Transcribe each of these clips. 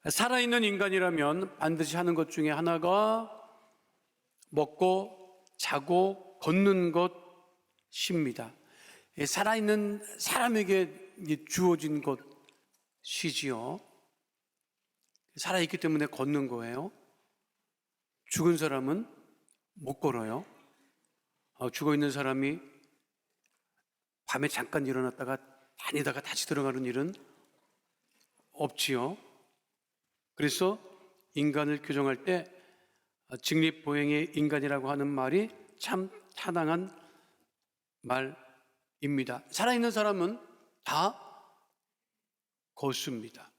살아있는 인간이라면 반드시 하는 것 중에 하나가 먹고 자고 걷는 것입니다. 살아있는 사람에게 주어진 것이지요. 살아있기 때문에 걷는 거예요. 죽은 사람은 못 걸어요. 죽어있는 사람이 밤에 잠깐 일어났다가 다니다가 다시 들어가는 일은 없지요. 그래서 인간을 규정할 때 직립보행의 인간이라고 하는 말이 참 타당한 말입니다. 살아있는 사람은 다 걷습니다.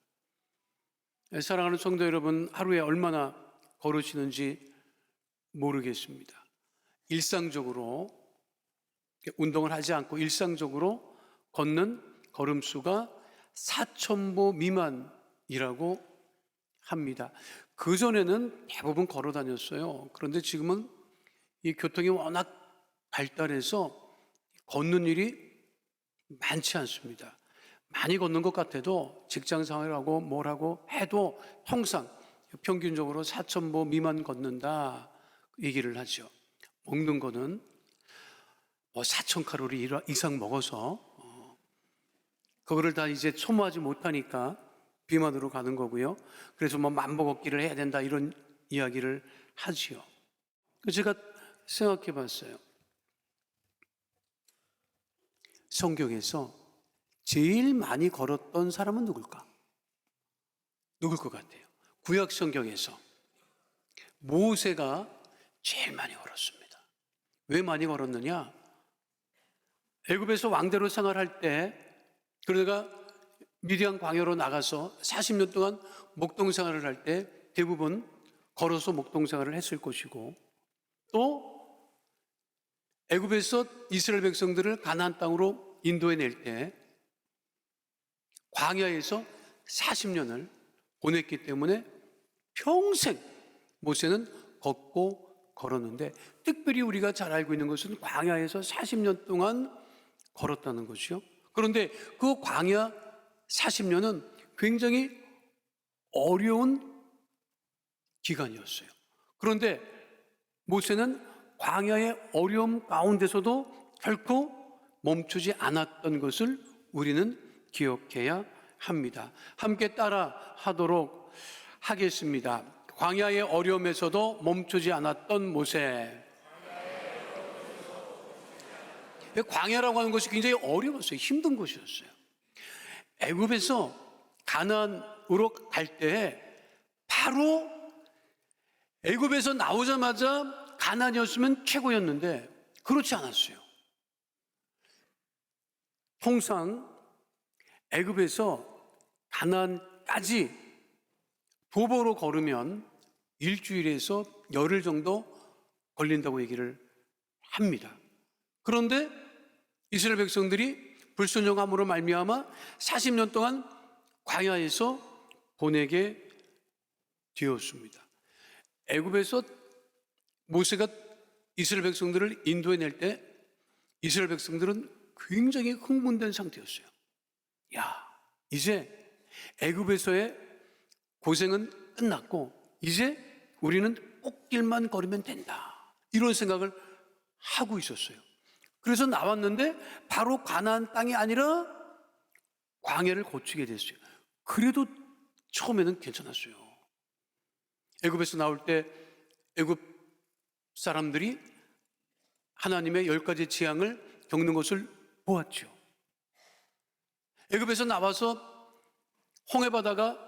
사랑하는 성도 여러분, 하루에 얼마나 걸으시는지 모르겠습니다. 일상적으로 운동을 하지 않고 일상적으로 걷는 걸음수가 4,000보 미만이라고 합니다. 그전에는 대부분 걸어 다녔어요. 그런데 지금은 이 교통이 워낙 발달해서 걷는 일이 많지 않습니다. 많이 걷는 것 같아도 직장 생활하고 뭘 하고 해도 통상 평균적으로 4,000보 미만 걷는다 얘기를 하죠. 먹는 거는 4,000칼로리 이상 먹어서 그거를 다 이제 소모하지 못하니까 비만으로 가는 거고요. 그래서 만보 걷기를 해야 된다 이런 이야기를 하지요. 제가 생각해 봤어요. 성경에서 제일 많이 걸었던 사람은 누굴까? 누굴 것 같아요? 구약 성경에서 모세가 제일 많이 걸었습니다. 왜 많이 걸었느냐? 애굽에서 왕대로 생활할 때 그러다가 미디안 광야로 나가서 40년 동안 목동 생활을 할 때 대부분 걸어서 목동 생활을 했을 것이고, 또 애굽에서 이스라엘 백성들을 가나안 땅으로 인도해 낼 때 광야에서 40년을 보냈기 때문에 평생 모세는 걷고 걸었는데, 특별히 우리가 잘 알고 있는 것은 광야에서 40년 동안 걸었다는 것이요. 그런데 그 광야 40년은 굉장히 어려운 기간이었어요. 그런데 모세는 광야의 어려움 가운데서도 결코 멈추지 않았던 것을 우리는 기억해야 합니다. 함께 따라 하도록 하겠습니다. 광야의 어려움에서도 멈추지 않았던 모세. 광야라고 하는 것이 굉장히 어려웠어요. 힘든 곳이었어요. 애굽에서 가나안으로 갈 때 바로 애굽에서 나오자마자 가나안이었으면 최고였는데 그렇지 않았어요. 통상 애굽에서 가나안까지 도보로 걸으면 일주일에서 열흘 정도 걸린다고 얘기를 합니다. 그런데 이스라엘 백성들이 불순종함으로 말미암아 40년 동안 광야에서 보내게 되었습니다. 애굽에서 모세가 이스라엘 백성들을 인도해 낼 때 이스라엘 백성들은 굉장히 흥분된 상태였어요. 이제 애굽에서의 고생은 끝났고 이제 우리는 꽃길만 걸으면 된다, 이런 생각을 하고 있었어요. 그래서 나왔는데 바로 가나안 땅이 아니라 광야를 거치게 됐어요. 그래도 처음에는 괜찮았어요. 애굽에서 나올 때 애굽 사람들이 하나님의 10가지 재앙을 겪는 것을 보았죠. 애굽에서 나와서 홍해바다가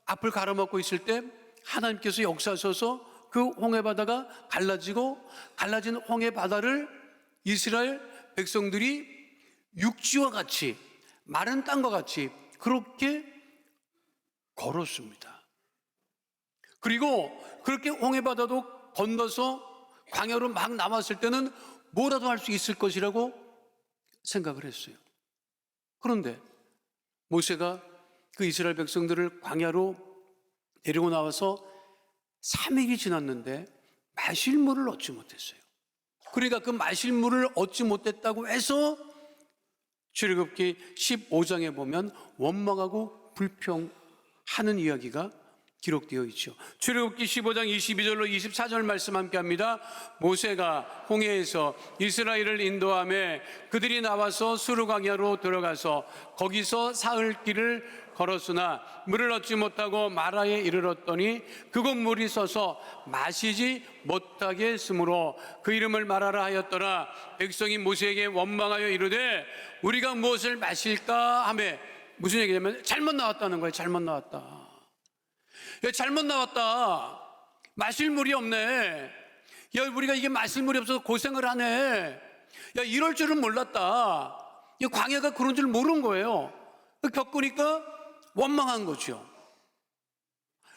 앞을 가로막고 있을 때 하나님께서 역사하셔서 그 홍해바다가 갈라진 홍해바다를 이스라엘 백성들이 육지와 같이 마른 땅과 같이 그렇게 걸었습니다. 그리고 그렇게 홍해바다도 건너서 광야로 막 나왔을 때는 뭐라도 할 수 있을 것이라고 생각을 했어요. 그런데 모세가 그 이스라엘 백성들을 광야로 데리고 나와서 3일이 지났는데 마실 물을 얻지 못했어요. 그러니까 그 마실 물을 얻지 못했다고 해서 출애굽기 15장에 보면 원망하고 불평하는 이야기가 기록되어 있죠. 출애굽기 15장 22절로 24절 말씀 함께 합니다. 모세가 홍해에서 이스라엘을 인도하며 그들이 나와서 수르 광야로 들어가서 거기서 사흘 길을 걸었으나 물을 얻지 못하고 마라에 이르렀더니 그곳 물이 서서 마시지 못하게 했으므로 그 이름을 마라라 하였더라. 백성이 모세에게 원망하여 이르되 우리가 무엇을 마실까 하며, 무슨 얘기냐면 잘못 나왔다는 거예요. 잘못 나왔다. 야, 잘못 나왔다. 마실 물이 없네. 야, 우리가 이게 마실 물이 없어서 고생을 하네. 야, 이럴 줄은 몰랐다. 이 광야가 그런 줄 모르는 거예요. 겪으니까 원망한 거죠.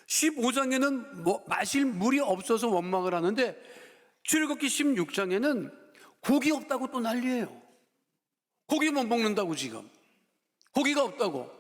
15장에는 마실 물이 없어서 원망을 하는데 출애굽기 16장에는 고기 없다고 또 난리예요. 고기 못 먹는다고 지금. 고기가 없다고.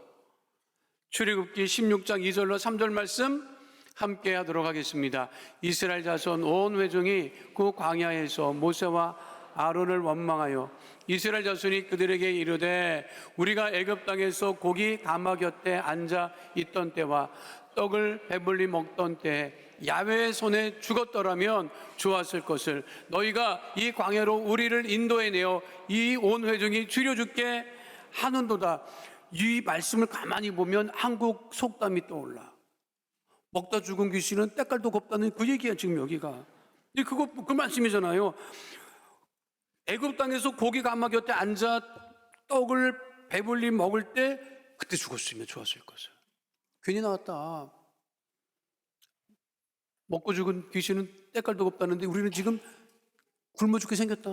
출애굽기 16장 2절로 3절 말씀 함께 하도록 하겠습니다. 이스라엘 자손 온 회중이 그 광야에서 모세와 아론을 원망하여 이스라엘 자손이 그들에게 이르되 우리가 애굽 땅에서 고기 가마 곁에 앉아 있던 때와 떡을 배불리 먹던 때에 야훼의 손에 죽었더라면 좋았을 것을 너희가 이 광야로 우리를 인도해 내어 이 온 회중이 죽여 죽게 하는도다. 이 말씀을 가만히 보면 한국 속담이 떠올라. 먹다 죽은 귀신은 때깔도 곱다는 그 얘기야 지금 여기가. 그 말씀이잖아요. 애굽 땅에서 고기 가마 곁에 앉아 떡을 배불리 먹을 때 그때 죽었으면 좋았을 것을. 괜히 나왔다. 먹고 죽은 귀신은 때깔도 곱다는데 우리는 지금 굶어 죽게 생겼다.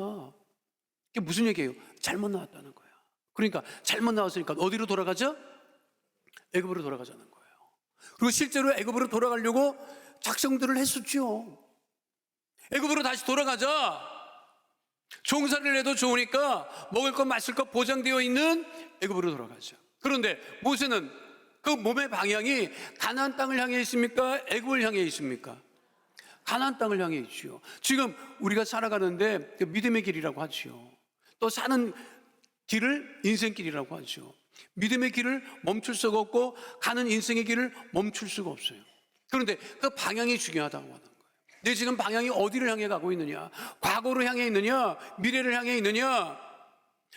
이게 무슨 얘기예요? 잘못 나왔다는 거야. 그러니까 잘못 나왔으니까 어디로 돌아가죠? 애굽으로 돌아가자는 거예요. 그리고 실제로 애굽으로 돌아가려고 작성들을 했었죠. 애굽으로 다시 돌아가자. 종살이를 해도 좋으니까 먹을 것 마실 것 보장되어 있는 애굽으로 돌아가자. 그런데 모세는 그 몸의 방향이 가나안 땅을 향해 있습니까? 애굽을 향해 있습니까? 가나안 땅을 향해 있죠. 지금 우리가 살아가는데 그 믿음의 길이라고 하죠. 또 사는 길을 인생길이라고 하죠. 믿음의 길을 멈출 수가 없고 가는 인생의 길을 멈출 수가 없어요. 그런데 그 방향이 중요하다고 하는 거예요. 내 지금 방향이 어디를 향해 가고 있느냐? 과거로 향해 있느냐? 미래를 향해 있느냐?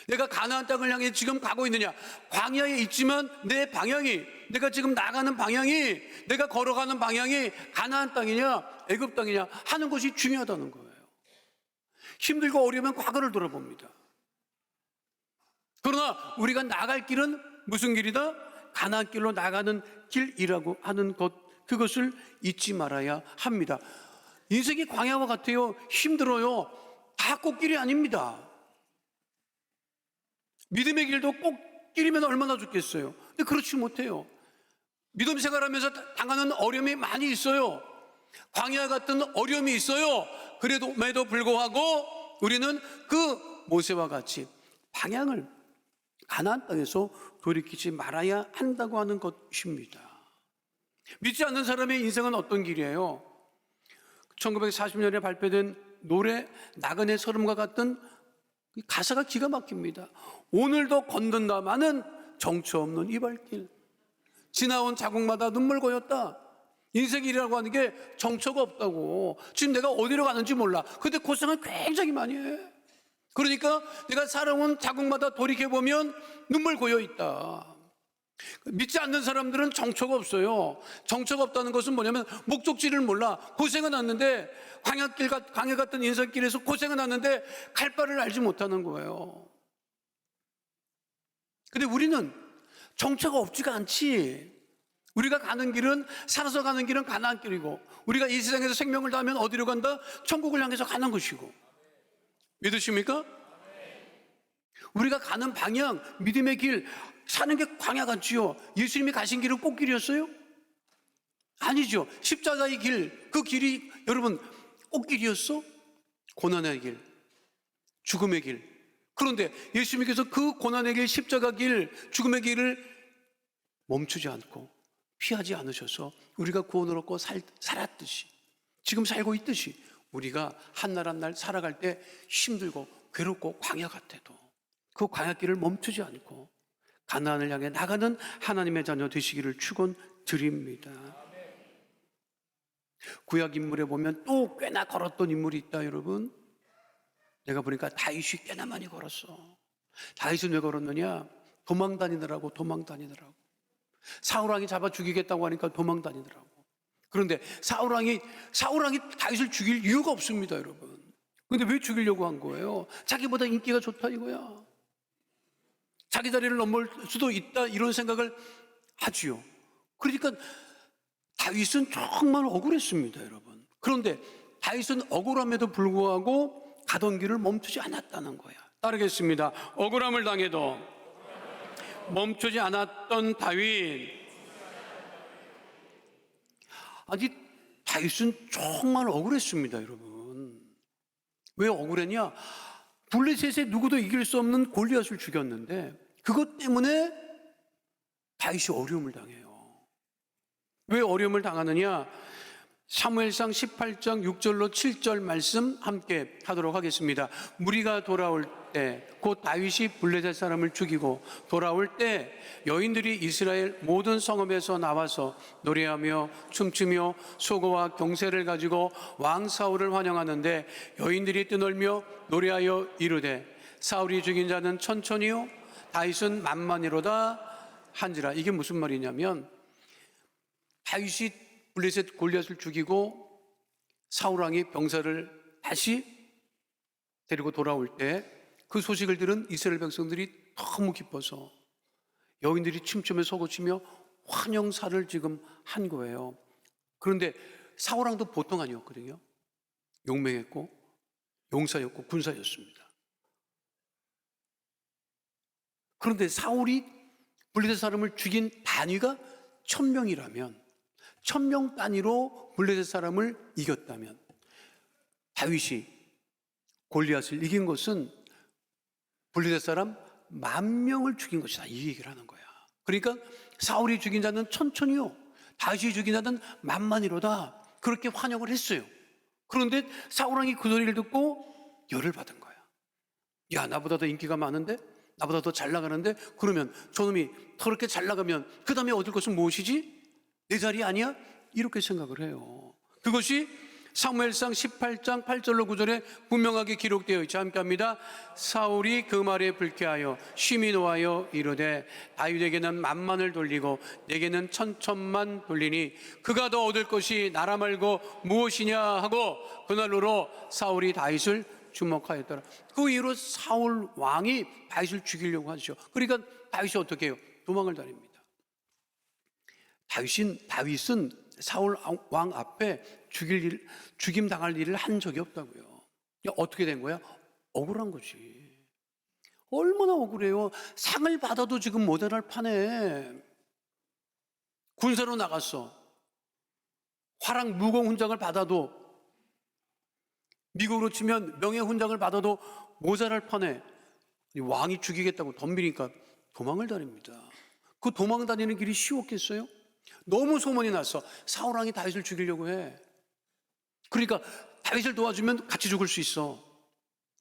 내가 가나안 땅을 향해 지금 가고 있느냐? 광야에 있지만 내 방향이, 내가 지금 나가는 방향이, 내가 걸어가는 방향이 가나안 땅이냐 애굽 땅이냐 하는 것이 중요하다는 거예요. 힘들고 어려우면 과거를 돌아봅니다. 그러나 우리가 나갈 길은 무슨 길이다? 가나안 길로 나가는 길이라고 하는 것, 그것을 잊지 말아야 합니다. 인생이 광야와 같아요. 힘들어요. 다 꽃길이 아닙니다. 믿음의 길도 꽃길이면 얼마나 좋겠어요. 근데 그렇지 못해요. 믿음 생활하면서 당하는 어려움이 많이 있어요. 광야 같은 어려움이 있어요. 그래도 불구하고 우리는 그 모세와 같이 방향을 가나안 땅에서 돌이키지 말아야 한다고 하는 것입니다. 믿지 않는 사람의 인생은 어떤 길이에요? 1940년에 발표된 노래 나그네 설움과 같은 가사가 기가 막힙니다. 오늘도 걷는다마는 정처 없는 이 발길, 지나온 자국마다 눈물 고였다. 인생이라고 하는 게 정처가 없다고. 지금 내가 어디로 가는지 몰라. 근데 고생을 굉장히 많이 해. 그러니까 내가 살아온 자국마다 돌이켜보면 눈물 고여있다. 믿지 않는 사람들은 정처가 없어요. 정처가 없다는 것은 뭐냐면 목적지를 몰라. 고생은 왔는데 광야 같은 인생길에서 고생은 왔는데 갈 바를 알지 못하는 거예요. 근데 우리는 정처가 없지가 않지. 우리가 가는 길은, 살아서 가는 길은 가나안 길이고, 우리가 이 세상에서 생명을 다하면 어디로 간다? 천국을 향해서 가는 것이고. 믿으십니까? 우리가 가는 방향, 믿음의 길, 사는 게 광야 같지요. 예수님이 가신 길은 꽃길이었어요? 아니죠. 십자가의 길, 그 길이 여러분 꽃길이었어? 고난의 길, 죽음의 길. 그런데 예수님께서 그 고난의 길, 십자가 길, 죽음의 길을 멈추지 않고 피하지 않으셔서 우리가 구원을 얻고 살았듯이, 지금 살고 있듯이 우리가 한 날 한 날 살아갈 때 힘들고 괴롭고 광야 같아도 그 광야길을 멈추지 않고 가나안을 향해 나가는 하나님의 자녀 되시기를 축원드립니다. 구약 인물에 보면 또 꽤나 걸었던 인물이 있다, 여러분. 내가 보니까 다윗이 꽤나 많이 걸었어. 다윗은 왜 걸었느냐? 도망 다니느라고. 사울왕이 잡아 죽이겠다고 하니까 도망 다니더라고. 그런데 사울왕이 다윗을 죽일 이유가 없습니다, 여러분. 근데 왜 죽이려고 한 거예요? 자기보다 인기가 좋다 이거야. 자기 자리를 넘을 수도 있다 이런 생각을 하지요. 그러니까 다윗은 정말 억울했습니다, 여러분. 그런데 다윗은 억울함에도 불구하고 가던 길을 멈추지 않았다는 거야. 따르겠습니다. 억울함을 당해도 멈추지 않았던 다윗. 아니, 다윗은 정말 억울했습니다, 여러분. 왜 억울했냐? 블레셋에 누구도 이길 수 없는 골리앗을 죽였는데 그것 때문에 다윗이 어려움을 당해요. 왜 어려움을 당하느냐? 사무엘상 18장 6절로 7절 말씀 함께 하도록 하겠습니다. 무리가 돌아올 때 곧 다윗이 블레셋 사람을 죽이고 돌아올 때 여인들이 이스라엘 모든 성읍에서 나와서 노래하며 춤추며 소고와 경세를 가지고 왕 사울을 환영하는데 여인들이 뜨놀며 노래하여 이르되 사울이 죽인 자는 천천히요 다윗은 만만이로다 한지라. 이게 무슨 말이냐면 다윗이 블레셋 골리앗을 죽이고 사울왕이 병사를 다시 데리고 돌아올 때 그 소식을 들은 이스라엘 백성들이 너무 기뻐서 여인들이 춤추며 소고치며 환영사를 지금 한 거예요. 그런데 사울왕도 보통 아니었거든요. 용맹했고 용사였고 군사였습니다. 그런데 사울이 블레셋 사람을 죽인 단위가 1000명이라면 1000명 단위로 블레셋 사람을 이겼다면 다윗이 골리앗을 이긴 것은 블레셋 사람 10,000명을 죽인 것이다, 이 얘기를 하는 거야. 그러니까 사울이 죽인 자는 천천히요 다윗이 죽인 자는 만만이로다, 그렇게 환영을 했어요. 그런데 사울왕이 그 소리를 듣고 열을 받은 거야. 야, 나보다 더 인기가 많은데, 나보다 더 잘 나가는데, 그러면 저놈이 그렇게 잘 나가면 그 다음에 얻을 것은 무엇이지? 내 자리 아니야? 이렇게 생각을 해요. 그것이 사무엘상 18장 8절로 9절에 분명하게 기록되어 있지. 함께 합니다. 사울이 그 말에 불쾌하여 심히 노하여 이르되 다윗에게는 만만을 돌리고 내게는 천천만 돌리니 그가 더 얻을 것이 나라 말고 무엇이냐 하고 그날로 사울이 다윗을 주목하였더라. 그 이후로 사울 왕이 다윗을 죽이려고 하죠. 그러니까 다윗이 어떻게 해요? 도망을 다닙니다. 다윗은 사울 왕 앞에 죽임 당할 일을 한 적이 없다고요. 어떻게 된 거야? 억울한 거지. 얼마나 억울해요. 상을 받아도 지금 모자랄 판에 군사로 나갔어. 화랑 무공 훈장을 받아도, 미국으로 치면 명예 훈장을 받아도 모자랄 판에 왕이 죽이겠다고 덤비니까 도망을 다닙니다. 그 도망 다니는 길이 쉬웠겠어요? 너무 소문이 났어. 사울왕이 다윗을 죽이려고 해. 그러니까 다윗을 도와주면 같이 죽을 수 있어.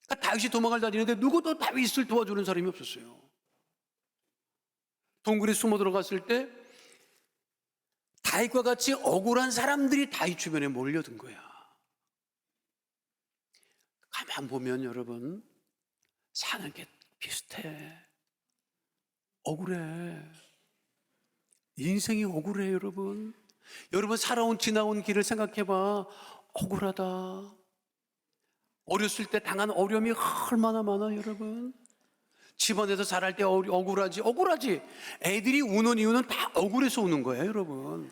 그러니까 다윗이 도망을 다니는데 누구도 다윗을 도와주는 사람이 없었어요. 동굴에 숨어 들어갔을 때 다윗과 같이 억울한 사람들이 다윗 주변에 몰려든 거야. 가만 보면 여러분, 사는 게 비슷해. 억울해. 인생이 억울해, 여러분. 여러분, 지나온 길을 생각해봐. 억울하다. 어렸을 때 당한 어려움이 얼마나 많아, 여러분. 집안에서 자랄 때 억울하지. 애들이 우는 이유는 다 억울해서 우는 거예요, 여러분.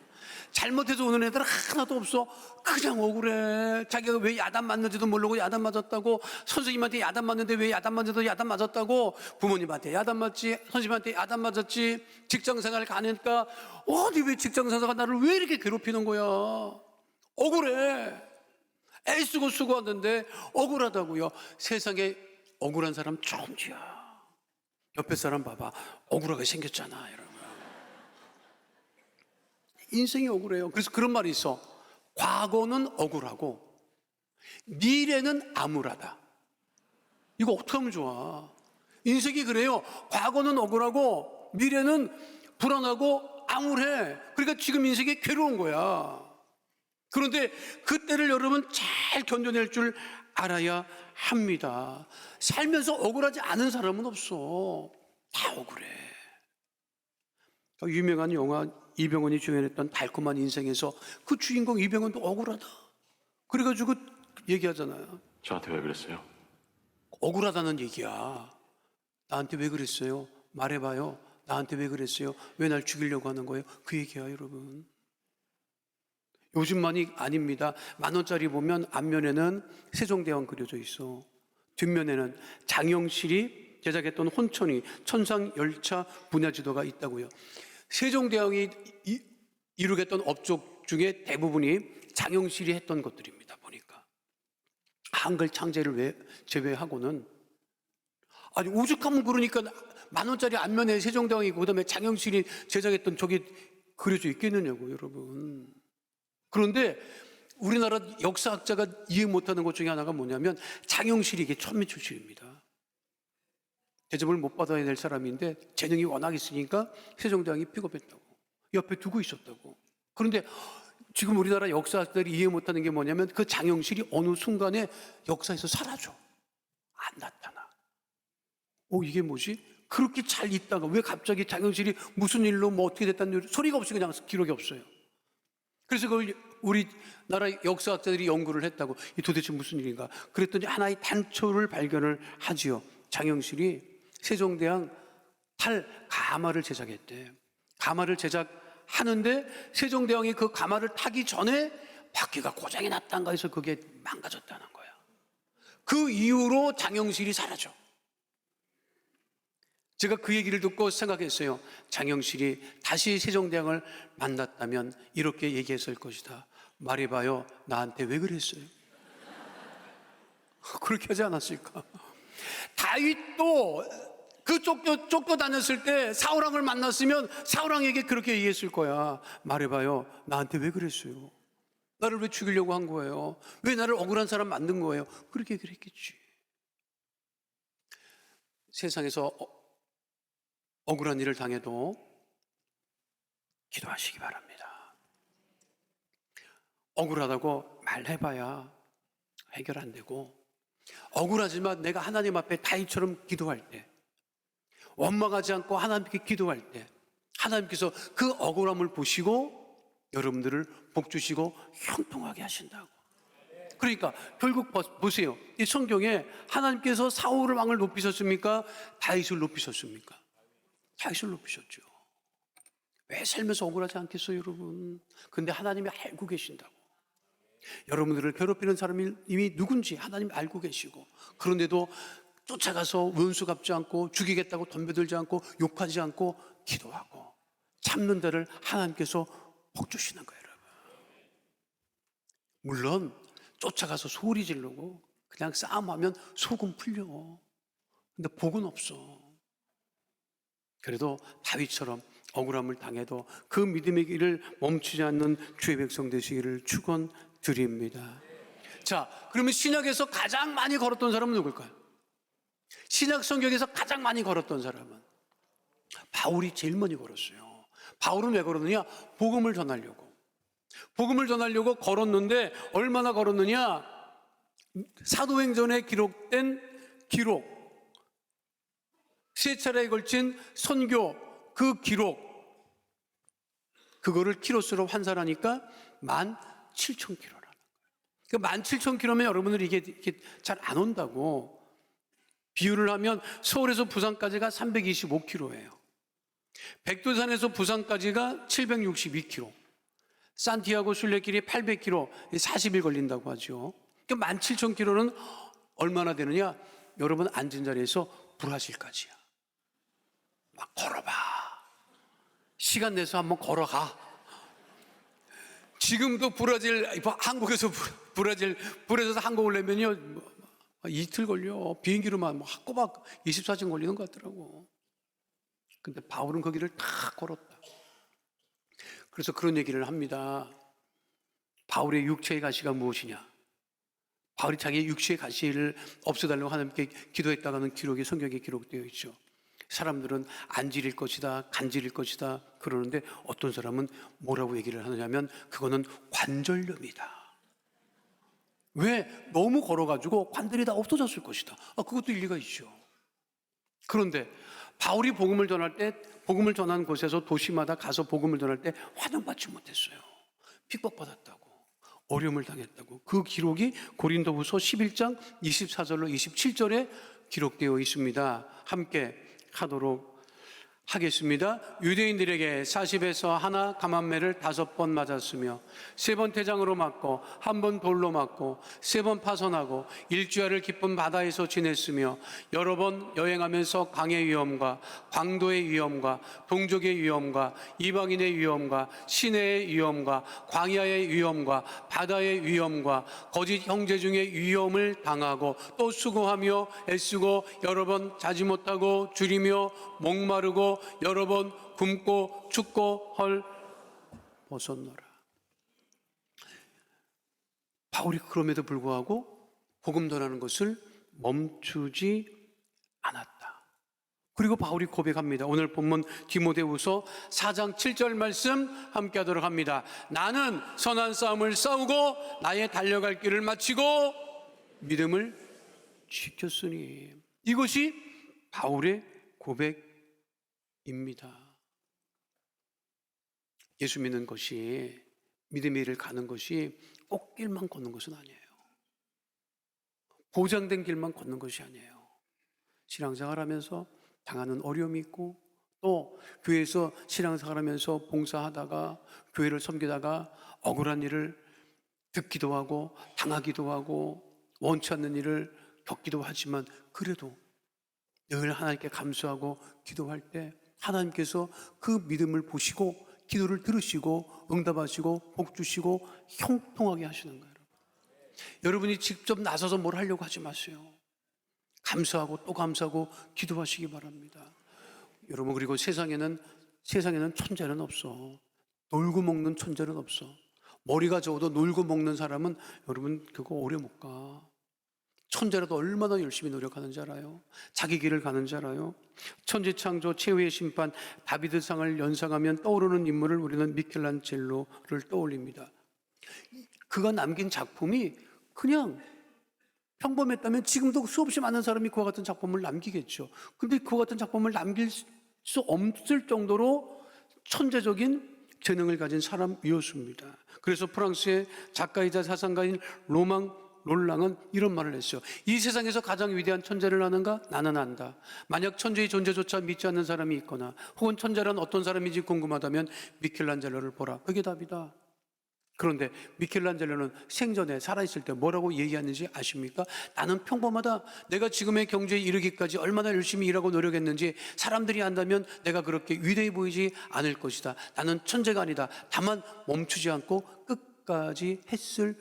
잘못해서 우는 애들은 하나도 없어. 그냥 억울해. 자기가 왜 야단 맞는지도 모르고 야단 맞았다고, 선생님한테 야단 맞는데 왜 야단 맞아도 야단 맞았다고, 부모님한테 야단 맞지, 선생님한테 야단 맞았지, 직장생활 가니까 어디 왜 직장생활가 나를 왜 이렇게 괴롭히는 거야. 억울해. 애쓰고 수고하는데 억울하다고요. 세상에 억울한 사람 천지야. 옆에 사람 봐봐. 억울하게 생겼잖아, 여러분. 인생이 억울해요. 그래서 그런 말이 있어. 과거는 억울하고 미래는 암울하다. 이거 어떻게 하면 좋아? 인생이 그래요. 과거는 억울하고 미래는 불안하고 암울해. 그러니까 지금 인생이 괴로운 거야. 그런데 그때를 여러분 잘 견뎌낼 줄 알아야 합니다. 살면서 억울하지 않은 사람은 없어. 다 억울해. 유명한 영화 이병헌이 주연했던 달콤한 인생에서 그 주인공 이병헌도 억울하다. 그래가지고 얘기하잖아요. 저한테 왜 그랬어요? 억울하다는 얘기야. 나한테 왜 그랬어요? 말해봐요. 나한테 왜 그랬어요? 왜 날 죽이려고 하는 거예요? 그 얘기야, 여러분. 요즘만이 아닙니다. 10,000원짜리 보면 앞면에는 세종대왕 그려져 있어. 뒷면에는 장영실이 제작했던 혼천이 천상열차 분야지도가 있다고요. 세종대왕이 이루겠던 업적 중에 대부분이 장영실이 했던 것들입니다. 보니까 한글 창제를 제외하고는, 아니 오죽하면 그러니까 10,000원짜리 앞면에 세종대왕이고 그다음에 장영실이 제작했던 저게 그려져 있겠느냐고, 여러분. 그런데 우리나라 역사학자가 이해 못하는 것 중에 하나가 뭐냐면 장영실이 이게 천민 출신입니다. 대접을 못 받아야 될 사람인데 재능이 워낙 있으니까 세종대왕이 픽업했다고, 옆에 두고 있었다고. 그런데 지금 우리나라 역사학자들이 이해 못하는 게 뭐냐면 그 장영실이 어느 순간에 역사에서 사라져. 안 나타나. 이게 뭐지? 그렇게 잘 있다가 왜 갑자기 장영실이 무슨 일로 뭐 어떻게 됐다는 소리가 없이 그냥 기록이 없어요. 그래서 그걸 우리나라 역사학자들이 연구를 했다고. 이 도대체 무슨 일인가? 그랬더니 하나의 단초를 발견을 하지요. 장영실이 세종대왕 탈 가마를 제작했대. 가마를 제작하는데 세종대왕이 그 가마를 타기 전에 바퀴가 고장이 났단가 해서 그게 망가졌다는 거야. 그 이후로 장영실이 사라져. 제가 그 얘기를 듣고 생각했어요. 장영실이 다시 세종대왕을 만났다면 이렇게 얘기했을 것이다. 말해봐요. 나한테 왜 그랬어요? 그렇게 하지 않았을까? 다윗도 그 쫓겨 다녔을 때 사울왕을 만났으면 사울왕에게 그렇게 얘기했을 거야. 말해봐요. 나한테 왜 그랬어요? 나를 왜 죽이려고 한 거예요? 왜 나를 억울한 사람 만든 거예요? 그렇게 얘기를 했겠지. 세상에서 억울한 일을 당해도 기도하시기 바랍니다. 억울하다고 말해봐야 해결 안 되고, 억울하지만 내가 하나님 앞에 다윗처럼 기도할 때, 원망하지 않고 하나님께 기도할 때 하나님께서 그 억울함을 보시고 여러분들을 복 주시고 형통하게 하신다고. 그러니까 결국 보세요. 이 성경에 하나님께서 사울 왕을 높이셨습니까? 다윗을 높이셨습니까? 다윗을 높이셨죠. 왜 살면서 억울하지 않겠어요, 여러분? 근데 하나님이 알고 계신다고. 여러분들을 괴롭히는 사람이 이미 누군지 하나님 알고 계시고, 그런데도 쫓아가서 원수 갚지 않고 죽이겠다고 덤벼들지 않고 욕하지 않고 기도하고 참는 자를 하나님께서 복 주시는 거예요, 여러분. 물론 쫓아가서 소리 지르고 그냥 싸움하면 속은 풀려. 근데 복은 없어. 그래도 다윗처럼 억울함을 당해도 그 믿음의 길을 멈추지 않는 주의 백성 되시기를 축원드립니다. 자, 그러면 신약에서 가장 많이 걸었던 사람은 누굴까요? 신약 성경에서 가장 많이 걸었던 사람은 바울이 제일 많이 걸었어요. 바울은 왜 걸었느냐? 복음을 전하려고. 복음을 전하려고 걸었는데 얼마나 걸었느냐? 사도행전에 기록된 기록, 세 차례에 걸친 선교 그 기록, 그거를 키로수로 환산하니까 17,000km라는 거예요. 그 17,000km면 여러분들 이게 잘 안 온다고. 비유를 하면 서울에서 부산까지가 325km예요. 백두산에서 부산까지가 762km. 산티아고 순례길이 800km, 40일 걸린다고 하죠. 그러니까 17,000km는 얼마나 되느냐? 여러분 앉은 자리에서 브라질까지야. 막 걸어봐. 시간 내서 한번 걸어가. 지금도 한국에서 브라질에서 한국 오려면요 이틀 걸려. 비행기로만 꼬박 24시간 걸리는 것 같더라고. 근데 바울은 그 길을 다 걸었다. 그래서 그런 얘기를 합니다. 바울의 육체의 가시가 무엇이냐? 바울이 자기의 육체의 가시를 없애달라고 하나님께 기도했다가는 기록이 성경에 기록되어 있죠. 사람들은 안 지릴 것이다, 간지릴 것이다 그러는데 어떤 사람은 뭐라고 얘기를 하느냐면 그거는 관절염이다. 왜? 너무 걸어가지고 관절이 다 없어졌을 것이다. 그것도 일리가 있죠. 그런데 바울이 복음을 전할 때, 복음을 전한 곳에서 도시마다 가서 복음을 전할 때 환영받지 못했어요. 핍박받았다고, 어려움을 당했다고. 그 기록이 고린도후서 11장 24절로 27절에 기록되어 있습니다. 함께 하도록 하겠습니다. 유대인들에게 40에서 하나 감암매를 5번 맞았으며 3번 태장으로 맞고 1번 돌로 맞고 3번 파선하고 일주일을 깊은 바다에서 지냈으며 여러 번 여행하면서 강의 위험과 광도의 위험과 동족의 위험과 이방인의 위험과 시내의 위험과 광야의 위험과 바다의 위험과 거짓 형제 중의 위험을 당하고 또 수고하며 애쓰고 여러 번 자지 못하고 줄이며 목마르고 여러 번 굶고 춥고 헐 벗었노라. 바울이 그럼에도 불구하고 복음 전하는 것을 멈추지 않았다. 그리고 바울이 고백합니다. 오늘 본문 디모데후서 4장 7절 말씀 함께 하도록 합니다. 나는 선한 싸움을 싸우고 나의 달려갈 길을 마치고 믿음을 지켰으니. 이것이 바울의 고백입니다. 예수 믿는 것이, 믿음의 길을 가는 것이 꽃길만 걷는 것은 아니에요. 보장된 길만 걷는 것이 아니에요. 신앙생활하면서 당하는 어려움이 있고, 또 교회에서 신앙생활하면서 봉사하다가 교회를 섬기다가 억울한 일을 듣기도 하고 당하기도 하고 원치 않는 일을 겪기도 하지만, 그래도 늘 하나님께 감사하고 기도할 때 하나님께서 그 믿음을 보시고 기도를 들으시고 응답하시고 복 주시고 형통하게 하시는 거예요. 여러분이 직접 나서서 뭘 하려고 하지 마세요. 감사하고 또 감사하고 기도하시기 바랍니다. 여러분, 그리고 세상에는 천재는 없어. 놀고 먹는 천재는 없어. 머리가 좋아도 놀고 먹는 사람은 여러분 그거 오래 못 가. 천재라도 얼마나 열심히 노력하는지 알아요? 자기 길을 가는지 알아요? 천지창조 최후의 심판 다비드상을 연상하면 떠오르는 인물을 우리는 미켈란젤로를 떠올립니다. 그가 남긴 작품이 그냥 평범했다면 지금도 수없이 많은 사람이 그와 같은 작품을 남기겠죠. 근데 그와 같은 작품을 남길 수 없을 정도로 천재적인 재능을 가진 사람이었습니다. 그래서 프랑스의 작가이자 사상가인 롤랑은 이런 말을 했어요. 이 세상에서 가장 위대한 천재를 아는가? 나는 안다. 만약 천재의 존재조차 믿지 않는 사람이 있거나 혹은 천재란 어떤 사람인지 궁금하다면 미켈란젤로를 보라. 그게 답이다. 그런데 미켈란젤로는 생전에 살아있을 때 뭐라고 얘기하는지 아십니까? 나는 평범하다. 내가 지금의 경제에 이르기까지 얼마나 열심히 일하고 노력했는지 사람들이 안다면 내가 그렇게 위대해 보이지 않을 것이다. 나는 천재가 아니다. 다만 멈추지 않고 끝까지 했을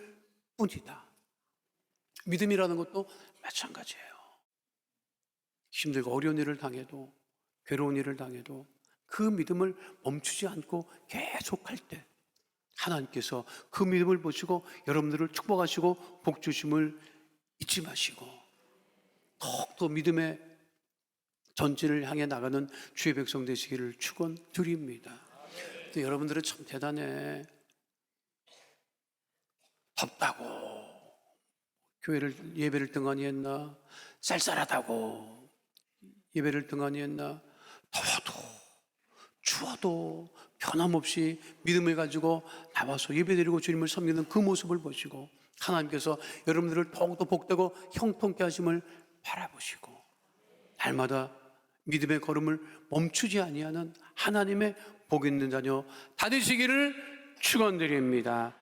뿐이다. 믿음이라는 것도 마찬가지예요. 힘들고 어려운 일을 당해도, 괴로운 일을 당해도 그 믿음을 멈추지 않고 계속할 때 하나님께서 그 믿음을 보시고 여러분들을 축복하시고 복 주심을 잊지 마시고 더욱더 믿음의 전진을 향해 나가는 주의 백성 되시기를 축원드립니다. 여러분들은 참 대단해. 덥다고 예배를 등한히 했나? 쌀쌀하다고 예배를 등한히 했나? 더워도 추워도 변함없이 믿음을 가지고 나와서 예배드리고 주님을 섬기는 그 모습을 보시고 하나님께서 여러분들을 더욱더 복되고 형통케 하심을 바라보시고 날마다 믿음의 걸음을 멈추지 아니하는 하나님의 복 있는 자녀 다 되시기를 축원드립니다.